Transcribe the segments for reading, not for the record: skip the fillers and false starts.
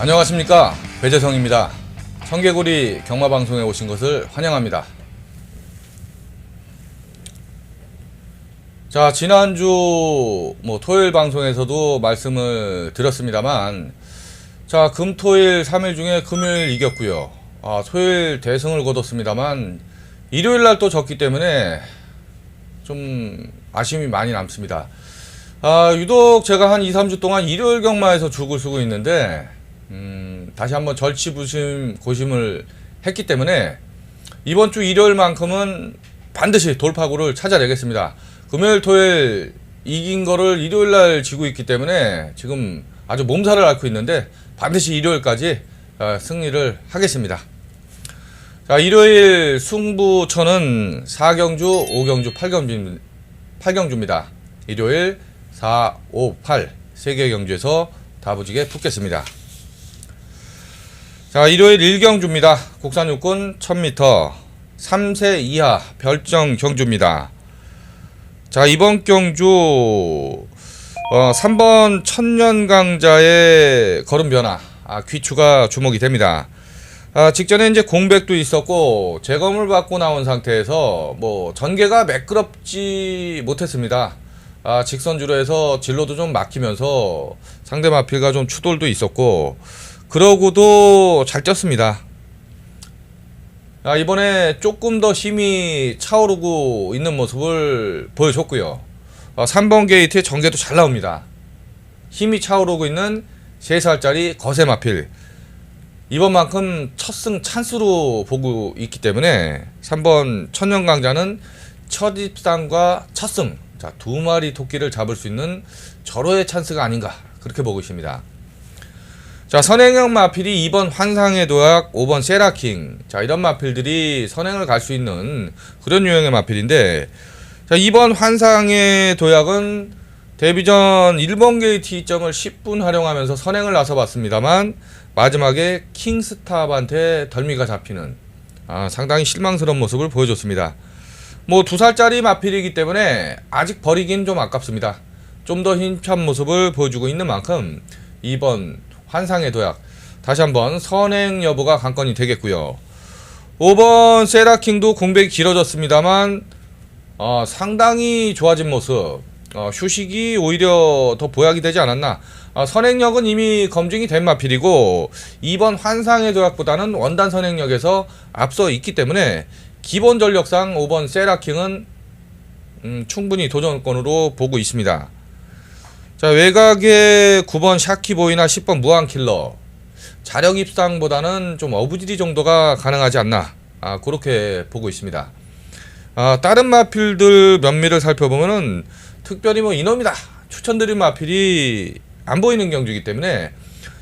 안녕하십니까, 배재성입니다. 청개구리 경마방송에 오신 것을 환영합니다. 자, 지난주 토요일 방송에서도 말씀을 드렸습니다만, 자, 금토일 3일 중에 금요일 이겼고요. 토요일 대승을 거뒀습니다만 일요일날 또 졌기 때문에 좀 아쉬움이 많이 남습니다. 유독 제가 한 2, 3주 동안 일요일 경마에서 죽을 쓰고 있는데 다시 한번 절치부심 고심을 했기 때문에 이번 주 일요일만큼은 반드시 돌파구를 찾아내겠습니다. 금요일 토요일 이긴 거를 일요일날 지고 있기 때문에 지금 아주 몸살을 앓고 있는데 반드시 일요일까지 승리를 하겠습니다. 자, 일요일 승부처는 4경주, 5경주, 8경주입니다. 일요일 4, 5, 8 3개 경주에서 다부지게 붙겠습니다. 자, 일요일 1경주입니다. 국산 육군 1000m 3세 이하 별정 경주입니다. 자, 이번 경주 3번 천년강자의 걸음 변화, 귀추가 주목이 됩니다. 직전에 이제 공백도 있었고 재검을 받고 나온 상태에서 전개가 매끄럽지 못했습니다. 직선주로 해서 진로도 좀 막히면서 상대 마필과 좀 추돌도 있었고 그러고도 잘 뛰었습니다. 이번에 조금 더 힘이 차오르고 있는 모습을 보여줬고요. 3번 게이트에 전개도 잘 나옵니다. 힘이 차오르고 있는 3살짜리 거세 마필. 이번만큼 첫승 찬스로 보고 있기 때문에 3번 천년강자는 첫 입상과 첫승, 자, 2마리 토끼를 잡을 수 있는 절호의 찬스가 아닌가 그렇게 보고 있습니다. 자, 선행형 마필이 2번 환상의 도약, 5번 세라킹, 자, 이런 마필들이 선행을 갈 수 있는 그런 유형의 마필인데, 자, 2번 환상의 도약은 데뷔전 1번 게이트 이점을 10분 활용하면서 선행을 나서봤습니다만 마지막에 킹스탑한테 덜미가 잡히는 상당히 실망스러운 모습을 보여줬습니다. 2살짜리 마필이기 때문에 아직 버리긴 좀 아깝습니다. 좀 더 힘찬 모습을 보여주고 있는 만큼 2번 환상의 도약 다시 한번 선행 여부가 관건이 되겠고요. 5번 세라킹도 공백이 길어졌습니다만 상당히 좋아진 모습, 휴식이 오히려 더 보약이 되지 않았나. 선행력은 이미 검증이 된 마필이고 2번 환상의 도약보다는 원단 선행력에서 앞서 있기 때문에 기본 전력상 5번 세라킹은 충분히 도전권으로 보고 있습니다. 자, 외곽에 9번 샤키보이나 10번 무한킬러, 자력 입상보다는 좀 어부지리 정도가 가능하지 않나, 그렇게 보고 있습니다. 다른 마필들 면밀을 살펴보면은 특별히 이놈이다 추천드린 마필이 안 보이는 경주이기 때문에,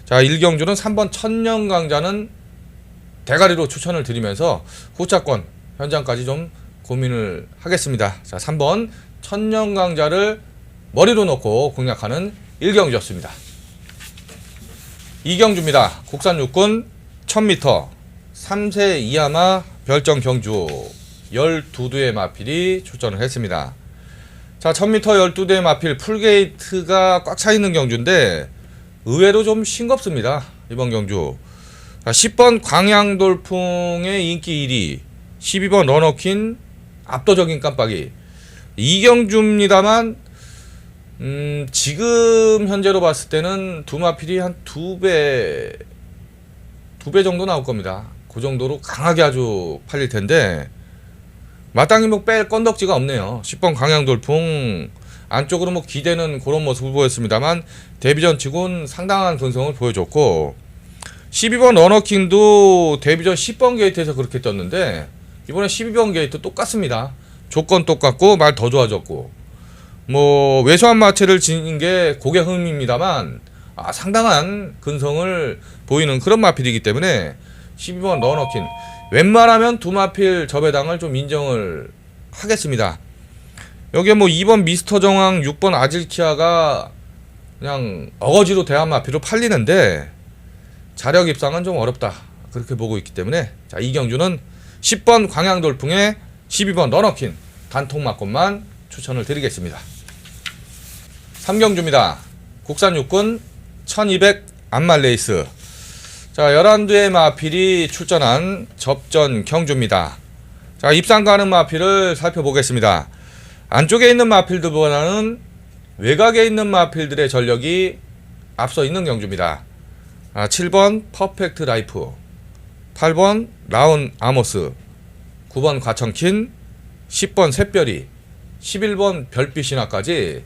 자, 1경주는 3번 천년강자는 대가리로 추천을 드리면서 후차권 현장까지 좀 고민을 하겠습니다. 자, 3번 천년강자를 머리로 놓고 공략하는 1경주였습니다. 2경주입니다. 국산 육군 1000m 3세 이하마 별정 경주 12대의 마필이 출전을 했습니다. 자, 1000m 12대의 마필 풀게이트가 꽉 차있는 경주인데 의외로 좀 싱겁습니다. 이번 경주. 자, 10번 광양돌풍의 인기 1위, 12번 러너킨 압도적인 깜빡이. 2경주입니다만 지금 현재로 봤을 때는 두 마필이 한 2배 정도 나올 겁니다. 그 정도로 강하게 아주 팔릴 텐데 마땅히 뺄 건덕지가 없네요. 10번 광양돌풍 안쪽으로 기대는 그런 모습을 보였습니다만 데뷔전 치곤 상당한 근성을 보여줬고, 12번 러너킹도 데뷔전 10번 게이트에서 그렇게 떴는데 이번에 12번 게이트 똑같습니다. 조건 똑같고 말 더 좋아졌고 왜소한 마체를 지닌 게 고개 흠입니다만 상당한 근성을 보이는 그런 마필이기 때문에 12번 러너킨 웬만하면 두 마필 저배당을 좀 인정을 하겠습니다. 여기에 2번 미스터 정황, 6번 아질키아가 그냥 어거지로 대한 마필로 팔리는데 자력 입상은 좀 어렵다 그렇게 보고 있기 때문에, 자, 이 경주는 10번 광양돌풍에 12번 러너킨 단통막권만 추천을 드리겠습니다. 3경주입니다. 국산 육군 1200 암말레이스. 자, 11대의 마필이 출전한 접전 경주입니다. 자, 입상 가는 마필을 살펴보겠습니다. 안쪽에 있는 마필들보다는 외곽에 있는 마필들의 전력이 앞서 있는 경주입니다. 7번 퍼펙트 라이프, 8번 라운 아모스, 9번 과청킨, 10번 샛별이, 11번 별빛 신화까지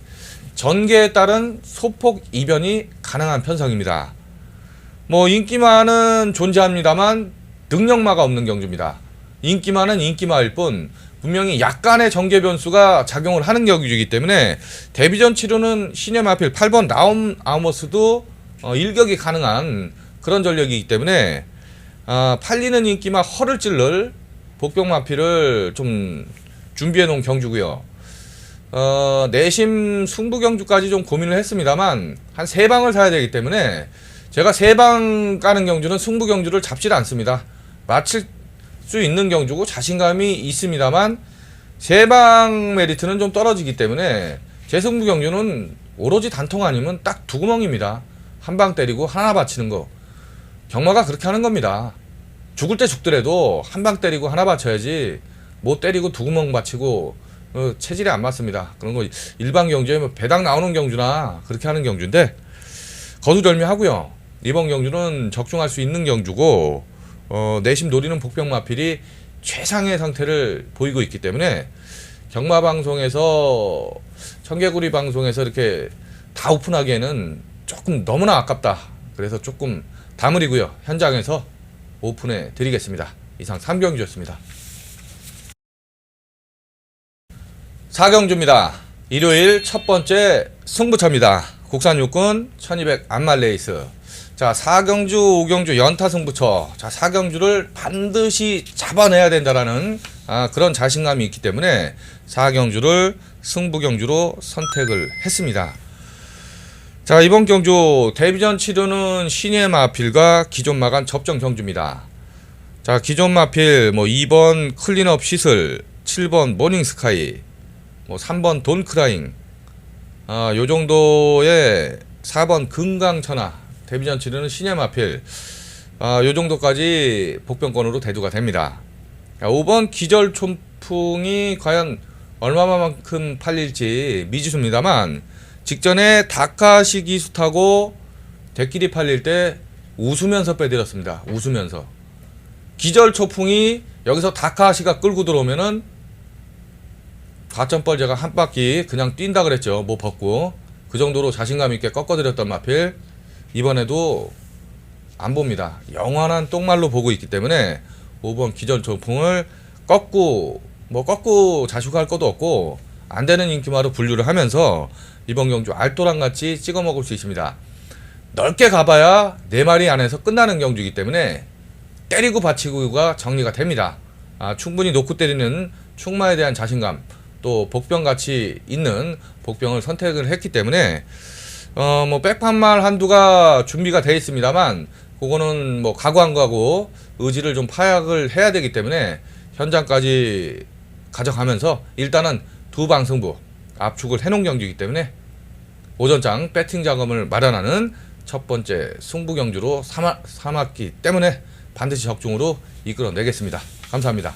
전개에 따른 소폭 이변이 가능한 편성입니다. 뭐 인기마는 존재합니다만 능력마가 없는 경주입니다. 인기마는 인기마일 뿐 분명히 약간의 전개 변수가 작용을 하는 경주이기 때문에 데뷔전 치료는 신의 마필 8번 라운 아모스도 일격이 가능한 그런 전력이기 때문에 팔리는 인기마 허를 찔를 복병 마필을 좀 준비해 놓은 경주고요. 내심 승부 경주까지 좀 고민을 했습니다만 한 3방을 사야 되기 때문에 제가 3방 까는 경주는 승부 경주를 잡지 않습니다. 마칠 수 있는 경주고 자신감이 있습니다만 3방 메리트는 좀 떨어지기 때문에 제 승부 경주는 오로지 단통 아니면 딱 2구멍입니다. 한 방 때리고 하나 받치는 거. 경마가 그렇게 하는 겁니다. 죽을 때 죽더라도 한 방 때리고 하나 받쳐야지 못 때리고 2구멍 받치고 체질이 안 맞습니다. 그런 거 일반 경주에 뭐 배당 나오는 경주나 그렇게 하는 경주인데 거두절미하고요. 이번 경주는 적중할 수 있는 경주고 내심 노리는 복병 마필이 최상의 상태를 보이고 있기 때문에 경마 방송에서 청개구리 방송에서 이렇게 다 오픈하기에는 조금 너무나 아깝다. 그래서 조금 다물이고요. 현장에서 오픈해 드리겠습니다. 이상 3경주였습니다. 4경주입니다. 일요일 첫 번째 승부처입니다. 국산 육군 1200 안말레이스. 자, 4경주, 5경주 연타 승부처. 자, 4경주를 반드시 잡아내야 된다라는 그런 자신감이 있기 때문에 4경주를 승부경주로 선택을 했습니다. 자, 이번 경주 데뷔전 치르는 신의 마필과 기존 마간 접전 경주입니다. 자, 기존 마필 2번 클린업 시슬, 7번 모닝스카이, 3번 돈크라잉, 요 정도의 4번 금강천하 데뷔전 치르는 신의 마필, 요 정도까지 복병권으로 대두가 됩니다. 5번 기절촌풍이 과연 얼마만큼 팔릴지 미지수입니다만 직전에 다카시 기수 타고 대끼리 팔릴 때 웃으면서 빼드렸습니다. 웃으면서. 기절초풍이 여기서 다카시가 끌고 들어오면은 과점벌 제가 한 바퀴 그냥 뛴다 그랬죠. 뭐 벗고. 그 정도로 자신감 있게 꺾어드렸던 마필 이번에도 안 봅니다. 영원한 똥말로 보고 있기 때문에 5번 기절초풍을 꺾고 자식할 것도 없고 안 되는 인기마로 분류를 하면서 이번 경주 알토란같이 찍어 먹을 수 있습니다. 넓게 가봐야 4마리 안에서 끝나는 경주이기 때문에 때리고 받치고가 정리가 됩니다. 충분히 놓고 때리는 충마에 대한 자신감, 또 복병같이 있는 복병을 선택을 했기 때문에 백판말 한두가 준비가 되어 있습니다만 그거는 가고 안 가고 의지를 좀 파악을 해야 되기 때문에 현장까지 가져가면서 일단은 2방 승부 압축을 해놓은 경주이기 때문에 오전장 배팅 자금을 마련하는 첫 번째 승부 경주로 삼았기 때문에 반드시 적중으로 이끌어내겠습니다. 감사합니다.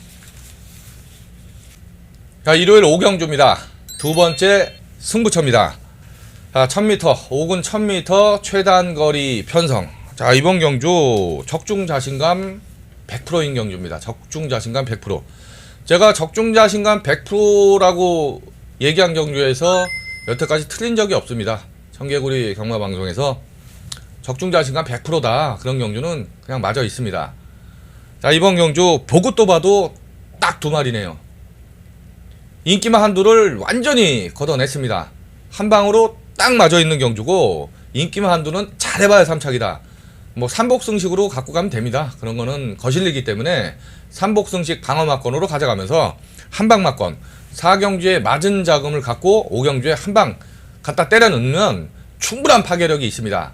자, 일요일 5경주입니다. 두 번째 승부처입니다. 1000m, 5군 1000m 최단거리 편성. 자, 이번 경주 적중 자신감 100%인 경주입니다. 적중 자신감 100%. 제가 적중 자신감 100%라고 얘기한 경주에서 여태까지 틀린 적이 없습니다. 청개구리 경마방송에서 적중 자신감 100%다. 그런 경주는 그냥 맞아 있습니다. 자, 이번 경주 보고 또 봐도 딱 2마리네요. 인기마 한두를 완전히 걷어냈습니다. 한 방으로 딱 맞아 있는 경주고 인기마 한두는 잘해봐야 3착이다. 삼복승식으로 갖고 가면 됩니다. 그런 거는 거실리기 때문에 삼복승식 방어막권으로 가져가면서 한방막권 4경주에 맞은 자금을 갖고 5경주에 한 방 갖다 때려 넣으면 충분한 파괴력이 있습니다.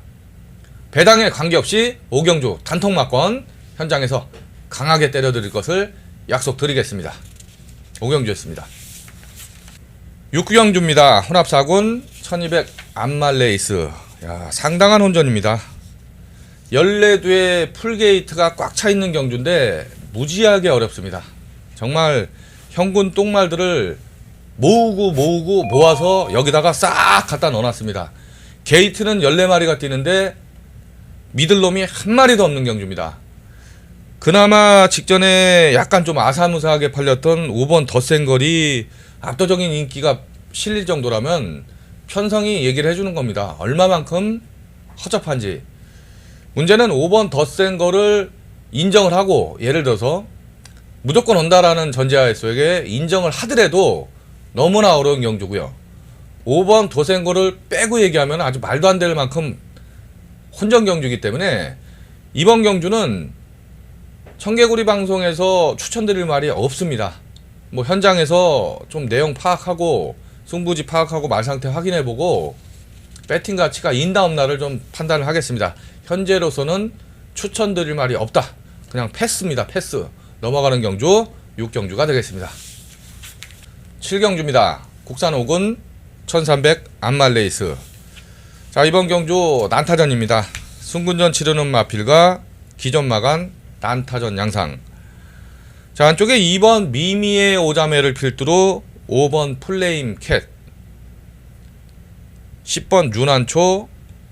배당에 관계없이 5경주 단통막권 현장에서 강하게 때려드릴 것을 약속드리겠습니다. 5경주였습니다. 6경주입니다. 혼합사군 1200 안말레이스. 상당한 혼전입니다. 14두의 풀게이트가 꽉 차 있는 경주인데 무지하게 어렵습니다. 정말 현군 똥말들을 모으고 모아서 여기다가 싹 갖다 넣어놨습니다. 게이트는 14마리가 뛰는데 미들놈이 한 마리도 없는 경주입니다. 그나마 직전에 약간 좀 아사무사하게 팔렸던 5번 덧센걸이 압도적인 인기가 실릴 정도라면 편성이 얘기를 해주는 겁니다. 얼마만큼 허접한지. 문제는 5번 덧센걸을 인정을 하고, 예를 들어서 무조건 온다라는 전제하에 속에 인정을 하더라도 너무나 어려운 경주고요. 5번 덧센걸을 빼고 얘기하면 아주 말도 안 될 만큼 혼전 경주이기 때문에 이번 경주는 청개구리 방송에서 추천드릴 말이 없습니다. 뭐 현장에서 좀 내용 파악하고 승부지 파악하고 말 상태 확인해보고 배팅 가치가 인다 없나를 좀 판단을 하겠습니다. 현재로서는 추천드릴 말이 없다. 그냥 패스입니다. 패스. 넘어가는 경주 6경주가 되겠습니다. 7경주입니다. 국산 5군 1300 안말레이스. 자, 이번 경주 난타전입니다. 승군전 치르는 마필과 기존 마간 난타전 양상. 자, 안쪽에 2번 미미의 오자매를 필두로 5번 플레임 캣, 10번 유난초,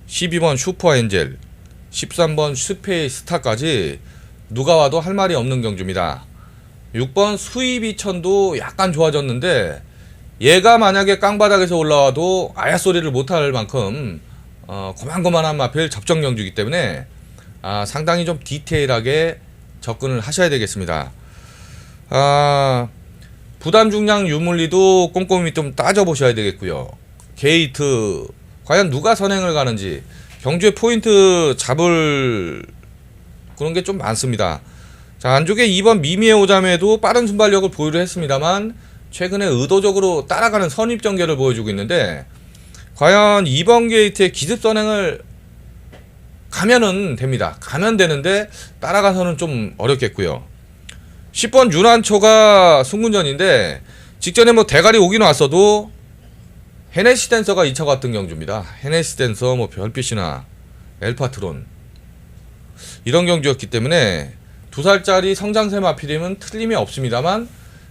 12번 슈퍼엔젤, 13번 스페이스타까지 누가 와도 할 말이 없는 경주입니다. 6번 수입이천도 약간 좋아졌는데 얘가 만약에 깡바닥에서 올라와도 아야 소리를 못할 만큼 고만고만한 마필 접전 경주이기 때문에 상당히 좀 디테일하게 접근을 하셔야 되겠습니다. 부담 중량 유물리도 꼼꼼히 좀 따져보셔야 되겠고요. 게이트 과연 누가 선행을 가는지 경주의 포인트 잡을 그런 게 좀 많습니다. 자, 안쪽에 2번 미미의 오자매도 빠른 순발력을 보유를 했습니다만 최근에 의도적으로 따라가는 선입전개를 보여주고 있는데 과연 2번 게이트의 기습 선행을 가면은 됩니다. 가면 되는데 따라가서는 좀 어렵겠고요. 10번 유난초가 승군전인데 직전에 뭐 대가리 오긴 왔어도 헤네시 댄서가 2차 갔던 경주입니다. 헤네시 댄서, 뭐 별빛이나 엘파트론 이런 경주였기 때문에 2살짜리 성장세 마필이면 틀림이 없습니다만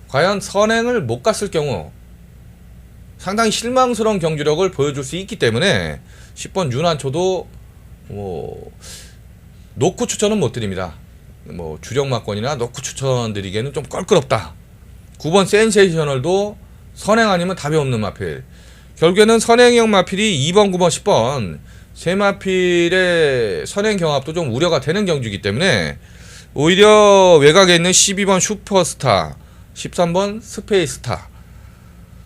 과연 선행을 못 갔을 경우 상당히 실망스러운 경주력을 보여줄 수 있기 때문에 10번 유난초도 뭐 노크 추천은 못 드립니다. 뭐 주력 막권이나 노크 추천 드리기에는 좀 껄끄럽다. 9번 센세이셔널도 선행 아니면 답이 없는 마필. 결국에는 선행형 마필이 2번, 9번, 10번 세 마필의 선행 경합도 좀 우려가 되는 경주이기 때문에 오히려 외곽에 있는 12번 슈퍼스타, 13번 스페이스타,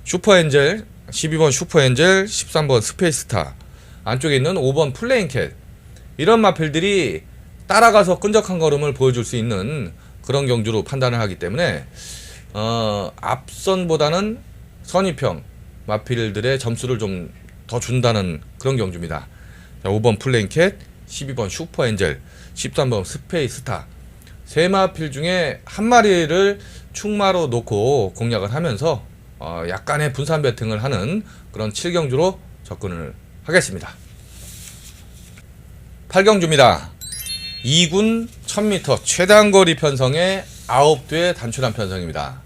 슈퍼엔젤, 12번 슈퍼엔젤, 13번 스페이스타, 안쪽에 있는 5번 플레인캣, 이런 마필들이 따라가서 끈적한 걸음을 보여줄 수 있는 그런 경주로 판단을 하기 때문에 앞선보다는 선입형 마필들의 점수를 좀 더 준다는 그런 경주입니다. 자, 5번 플레인캣, 12번 슈퍼엔젤, 13번 스페이스타 세 마필 중에 한 마리를 축마로 놓고 공략을 하면서 약간의 분산 배팅을 하는 그런 7경주로 접근을 하겠습니다. 8경주입니다. 2군 1000m 최단거리 편성의 9대의 단출한 편성입니다.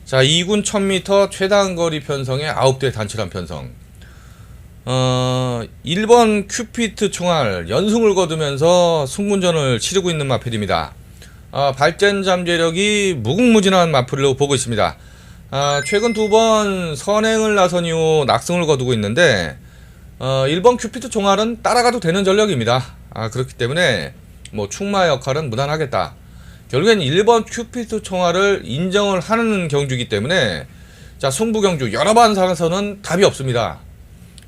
자, 2군 1000m 최단거리 편성의 9대의 단출한 편성. 1번 큐피트 총알 연승을 거두면서 승군전을 치르고 있는 마필입니다. 발전 잠재력이 무궁무진한 마필로 보고 있습니다. 최근 2번 선행을 나선 이후 낙승을 거두고 있는데 1번 큐피트 총알은 따라가도 되는 전력입니다. 그렇기 때문에 뭐 충마 역할은 무난하겠다. 결국엔 1번 큐피트 총알을 인정을 하는 경주이기 때문에 자, 승부 경주 여러 번 사서는 답이 없습니다.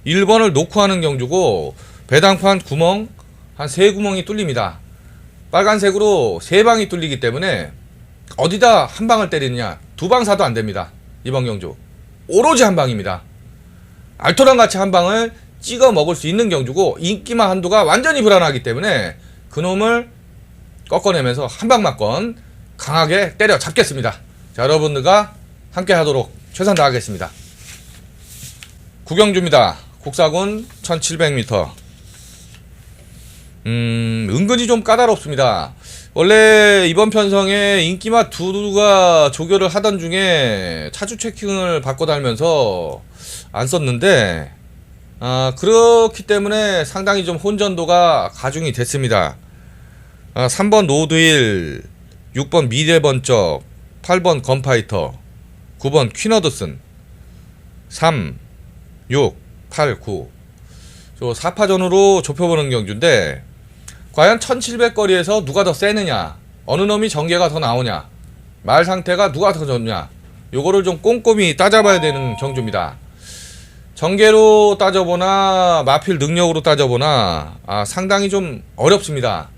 1번을 놓고 하는 경주고 배당판 구멍 한 3구멍이 뚫립니다. 빨간색으로 3방이 뚫리기 때문에 어디다 한 방을 때리느냐, 2방 사도 안 됩니다. 이번 경주 오로지 한 방입니다. 알토란 같이 한 방을 찍어 먹을 수 있는 경주고 인기만 한도가 완전히 불안하기 때문에 그놈을 꺾어내면서 한 방 맞건 강하게 때려 잡겠습니다. 자, 여러분들과 함께 하도록 최선 다하겠습니다. 9경주입니다. 국사군 1700m. 은근히 좀 까다롭습니다. 원래 이번 편성에 인기맛 두두가 조교를 하던 중에 차주 체킹을 받고 달면서 안 썼는데, 그렇기 때문에 상당히 좀 혼전도가 가중이 됐습니다. 3번 노드힐, 6번 미래번쩍, 8번 건파이터, 9번 퀸어드슨, 3, 6, 8, 9. 4파전으로 좁혀보는 경주인데, 과연 1700거리에서 누가 더 세느냐, 어느 놈이 전개가 더 나오냐, 말 상태가 누가 더 좋냐, 요거를 좀 꼼꼼히 따져봐야 되는 경주입니다. 전개로 따져보나 마필 능력으로 따져보나 상당히 좀 어렵습니다.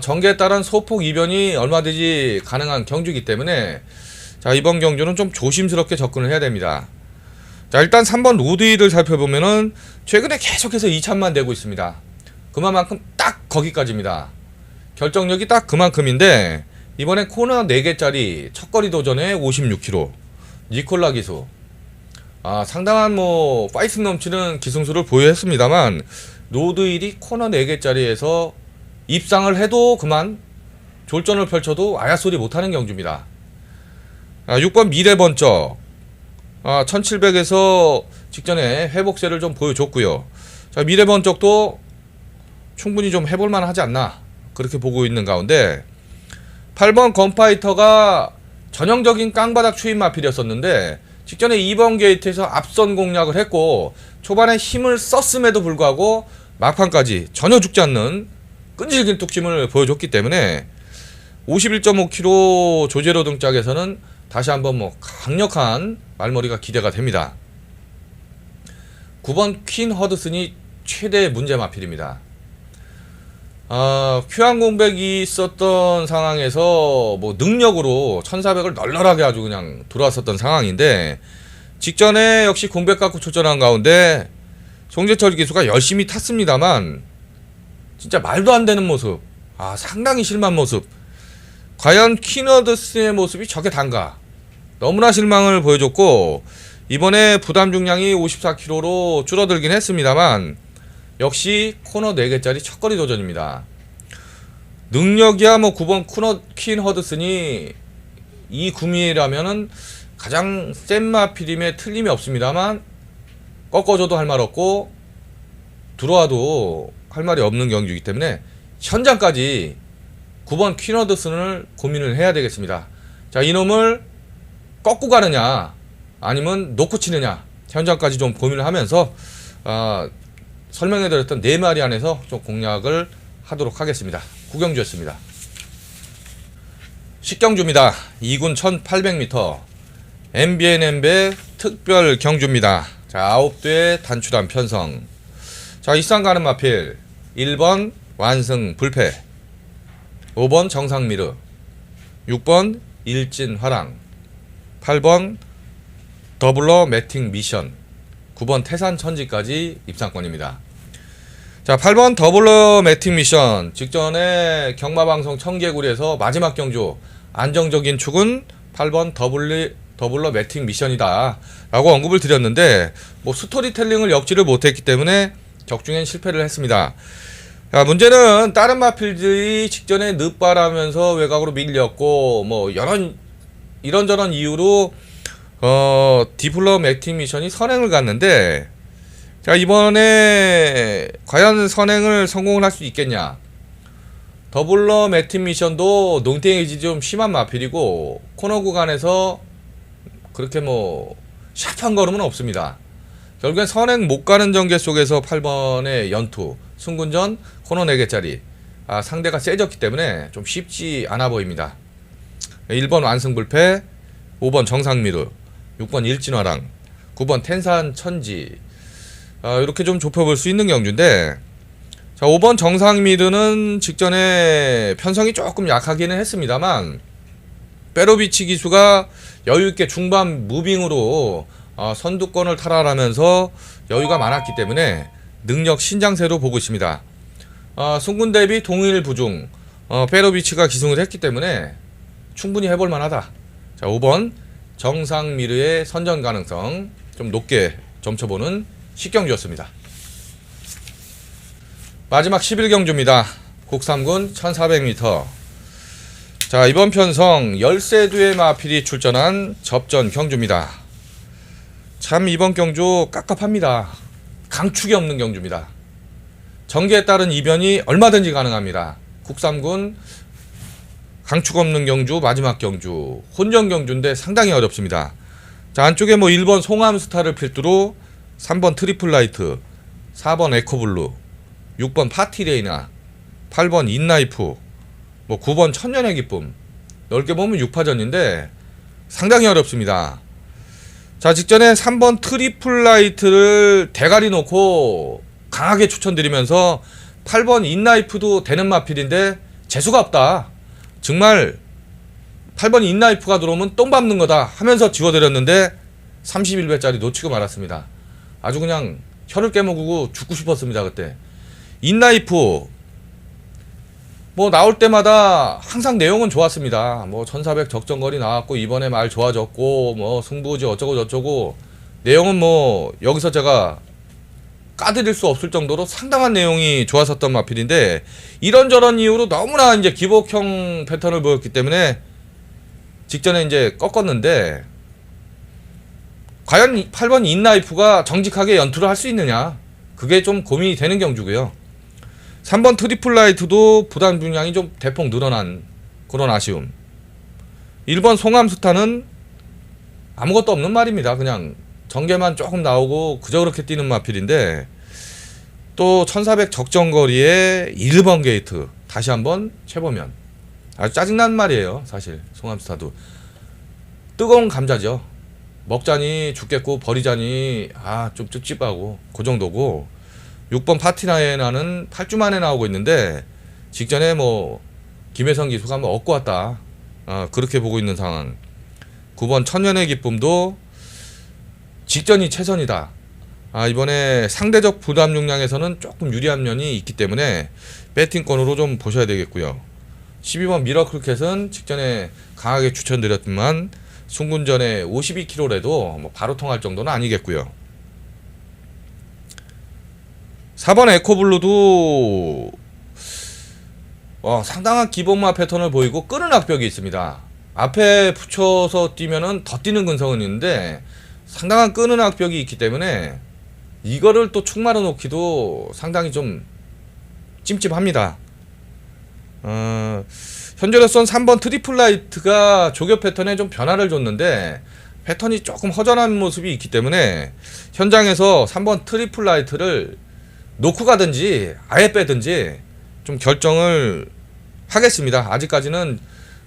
전개에 따른 소폭 이변이 얼마든지 가능한 경주이기 때문에 자, 이번 경주는 좀 조심스럽게 접근을 해야 됩니다. 자, 일단 3번 로드힐을 살펴보면은 최근에 계속해서 2찬만 되고 있습니다. 그만큼 딱 거기까지입니다. 결정력이 딱 그만큼인데, 이번에 코너 4개짜리 첫거리 도전에 56km 니콜라 기수, 상당한 뭐 파이팅 넘치는 기승수를 보유했습니다만, 로드힐이 코너 4개짜리에서 입상을 해도 그만 졸전을 펼쳐도 아야소리 못하는 경주입니다. 6번 미래번쩍, 1700에서 직전에 회복세를 좀 보여줬고요. 자, 미래번쩍도 충분히 좀 해볼만 하지 않나, 그렇게 보고 있는 가운데, 8번 건파이터가 전형적인 깡바닥 추임 마필이었었는데 직전에 2번 게이트에서 앞선 공략을 했고 초반에 힘을 썼음에도 불구하고 막판까지 전혀 죽지 않는 끈질긴 뚝심을 보여줬기 때문에 51.5km 조제로 등짝에서는 다시 한번 뭐 강력한 말머리가 기대가 됩니다. 9번 퀸 허드슨이 최대 문제 마필입니다. 큐안 공백이 있었던 상황에서 뭐 능력으로 1400을 널널하게 아주 그냥 들어왔었던 상황인데, 직전에 역시 공백 갖고 출전한 가운데 송재철 기수가 열심히 탔습니다만 진짜 말도 안 되는 모습, 상당히 실망 모습. 과연 퀸어드스의 모습이 저게 단가, 너무나 실망을 보여줬고, 이번에 부담 중량이 54kg로 줄어들긴 했습니다만 역시 코너 4개짜리 첫거리 도전입니다. 능력이야 뭐 9번 퀸 허드슨이 이 구미라면은 가장 센 마필임에 틀림이 없습니다만, 꺾어줘도 할 말 없고 들어와도 할 말이 없는 경주이기 때문에 현장까지 9번 퀸 허드슨을 고민을 해야 되겠습니다. 자, 이놈을 꺾고 가느냐 아니면 놓고 치느냐, 현장까지 좀 고민을 하면서 설명해드렸던 4마리 안에서 좀 공략을 하도록 하겠습니다. 구경주였습니다. 식경주입니다. 2군 1800m MBNM배 특별 경주입니다. 자, 9대 단추단 편성. 자, 입상 가는 마필 1번 완승 불패, 5번 정상미르, 6번 일진화랑, 8번 더블러 매팅 미션, 9번 태산천지까지 입상권입니다. 자, 8번 더블러 매팅 미션, 직전에 경마방송 청개구리에서 마지막 경주 안정적인 축은 8번 더블러 매팅 미션이다 라고 언급을 드렸는데, 뭐 스토리텔링을 역지를 못했기 때문에 적중엔 실패를 했습니다. 자, 문제는 다른 마필들이 직전에 늪바라면서 외곽으로 밀렸고 뭐 이런저런 이유로 디플러 매팅 미션이 선행을 갔는데, 자, 이번에 과연 선행을 성공을 할 수 있겠냐. 더블러 매팅 미션도 농땡이지 좀 심한 마필이고 코너 구간에서 그렇게 뭐 샤프한 걸음은 없습니다. 결국엔 선행 못 가는 전개 속에서 8번의 연투 승군전 코너 4개짜리 상대가 세졌기 때문에 좀 쉽지 않아 보입니다. 1번 완승불패, 5번 정상미르, 6번 일진화랑, 9번 텐산천지, 이렇게 좀 좁혀볼 수 있는 경주인데, 자, 5번 정상미르는 직전에 편성이 조금 약하기는 했습니다만 페로비치 기수가 여유있게 중반 무빙으로 선두권을 탈환하면서 여유가 많았기 때문에 능력 신장세로 보고 있습니다. 승군 대비 동일 부중, 페로비치가 기승을 했기 때문에 충분히 해볼 만하다. 자, 5번 정상미르의 선전 가능성 좀 높게 점쳐보는 식경주였습니다. 마지막 11경주입니다. 국삼군 1400m. 자, 이번 편성 13두의 마필이 출전한 접전 경주입니다. 참 이번 경주 깝깝합니다. 강축이 없는 경주입니다. 전개에 따른 이변이 얼마든지 가능합니다. 국삼군 강축 없는 경주, 마지막 경주, 혼전 경주인데 상당히 어렵습니다. 자, 안쪽에 뭐 1번 송암스타를 필두로 3번 트리플라이트, 4번 에코블루, 6번 파티레이나, 8번 인나이프, 뭐 9번 천년의 기쁨, 넓게 보면 6파전인데 상당히 어렵습니다. 자, 직전에 3번 트리플라이트를 대가리 놓고 강하게 추천드리면서 8번 인나이프도 되는 마필인데 재수가 없다. 정말 8번 인나이프가 들어오면 똥 밟는 거다 하면서 지워드렸는데 31배짜리 놓치고 말았습니다. 아주 그냥 혀를 깨먹고 죽고 싶었습니다. 그때 인나이프 뭐 나올 때마다 항상 내용은 좋았습니다. 뭐 1400 적정거리 나왔고 이번에 말 좋아졌고 뭐 승부지 어쩌고 저쩌고 내용은 뭐 여기서 제가 까드릴 수 없을 정도로 상당한 내용이 좋았었던 마필인데 이런저런 이유로 너무나 이제 기복형 패턴을 보였기 때문에 직전에 이제 꺾었는데 과연 8번 인나이프가 정직하게 연투를 할 수 있느냐, 그게 좀 고민이 되는 경주고요. 3번 트리플라이트도 부담 중량이 좀 대폭 늘어난 그런 아쉬움. 1번 송암스타는 아무것도 없는 말입니다. 그냥 전개만 조금 나오고 그저 그렇게 뛰는 마필인데 또 1400 적정거리에 1번 게이트 다시 한번 채보면 아주 짜증난 말이에요. 사실 송암스타도 뜨거운 감자죠. 먹자니 죽겠고 버리자니 좀 찝찝하고 그 정도고, 6번 파티나에나는 8주 만에 나오고 있는데 직전에 뭐 김혜성 기수가 뭐 얻고 왔다, 그렇게 보고 있는 상황. 9번 천년의 기쁨도 직전이 최선이다. 이번에 상대적 부담 용량에서는 조금 유리한 면이 있기 때문에 배팅권으로 좀 보셔야 되겠고요. 12번 미러클캣은 직전에 강하게 추천드렸지만 순군전에 52kg래도 뭐 바로 통할 정도는 아니겠고요. 4번 에코블루도 상당한 기본마 패턴을 보이고 끄는 악벽이 있습니다. 앞에 붙여서 뛰면은 더 뛰는 근성은 있는데 상당한 끄는 악벽이 있기 때문에 이거를 또 축 말아 놓기도 상당히 좀 찜찜합니다. 현재로선 3번 트리플라이트가 조교 패턴에 좀 변화를 줬는데 패턴이 조금 허전한 모습이 있기 때문에 현장에서 3번 트리플라이트를 놓고 가든지 아예 빼든지 좀 결정을 하겠습니다. 아직까지는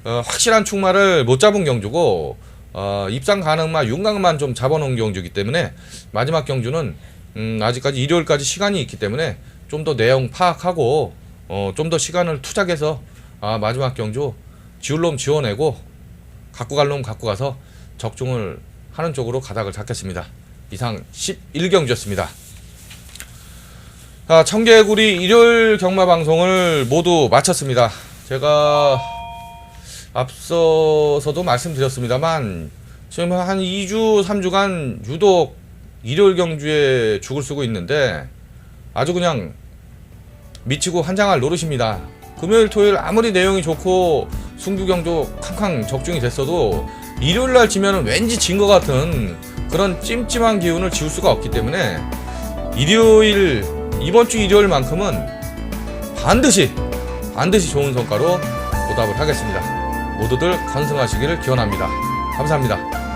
확실한 축마를 못 잡은 경주고 입상 가능마 윤곽만 좀 잡아놓은 경주이기 때문에 마지막 경주는 아직까지 일요일까지 시간이 있기 때문에 좀 더 내용 파악하고 좀 더 시간을 투자해서 마지막 경주 지울 놈 지워내고 갖고 갈 놈 갖고 가서 적중을 하는 쪽으로 가닥을 잡겠습니다. 이상 11경주였습니다. 청개구리 일요일 경마 방송을 모두 마쳤습니다. 제가 앞서서도 말씀드렸습니다만 지금 한 2주 3주간 유독 일요일 경주에 죽을 쓰고 있는데 아주 그냥 미치고 환장할 노릇입니다. 금요일 토요일 아무리 내용이 좋고 승부경주 캉캉 적중이 됐어도 일요일날 지면은 왠지 진 것 같은 그런 찜찜한 기운을 지울 수가 없기 때문에 이번 주 일요일만큼은 반드시 좋은 성과로 보답을 하겠습니다. 모두들 건승하시기를 기원합니다. 감사합니다.